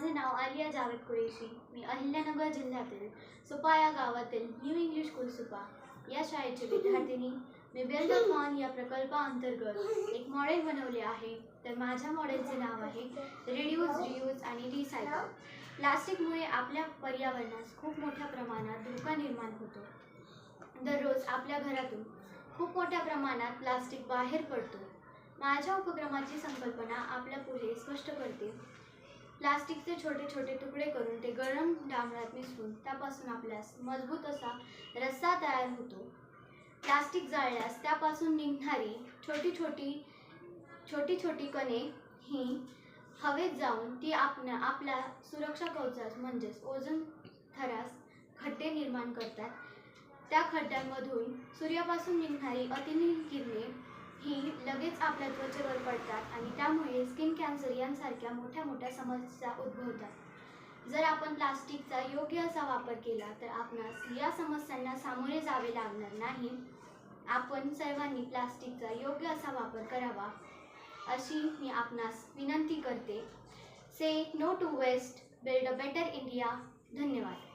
माझे नाव आलिया जावेद कुरेशी. मी अहिल्यानगर जिल्ह्यातील सुपा या गावातील न्यू इंग्लिश स्कूल सुपा या शाळेची विद्यार्थिनी. मी बिल्ड अ थॉन या प्रकल्पाअंतर्गत एक मॉडेल बनवले आहे. तर माझ्या मॉडेलचे नाव आहे रिड्यूस, रियूज आणि रिसायकल. प्लास्टिकमुळे आपल्या पर्यावरणास खूप मोठ्या प्रमाणात धोका निर्माण होतो. दररोज आपल्या घरातून खूप मोठ्या प्रमाणात प्लास्टिक बाहेर पडतो. माझ्या उपक्रमाची संकल्पना आपल्या पुढे स्पष्ट करते. प्लास्टिकचे छोटे छोटे तुकडे करून ते गरम डांबरात मिसळून त्यापासून आपल्यास मजबूत असा रस्सा तयार होतो. प्लास्टिक जाळल्यास त्यापासून निघणारी छोटी छोटी कणे ही हवेत जाऊन ती आपल्या सुरक्षा कवचास म्हणजेच ओझोन थरास खड्डे निर्माण करतात. त्या खड्ड्यांमधून सूर्यापासून निघणारी अतिनील किरणे ही लगेच आपल्या त्वचेवर पडतात आणि त्यामुळे स्किन कॅन्सर यांसारख्या मोठ्या मोठ्या समस्या उद्भवतात. जर आपण प्लास्टिकचा योग्य असा वापर केला तर आपणास या समस्यांना सामोरे जावे लागणार नाही. आपण सर्वांनी प्लास्टिकचा योग्य असा वापर करावा अशी मी आपणास विनंती करते. Say no to waste, build a better India. धन्यवाद.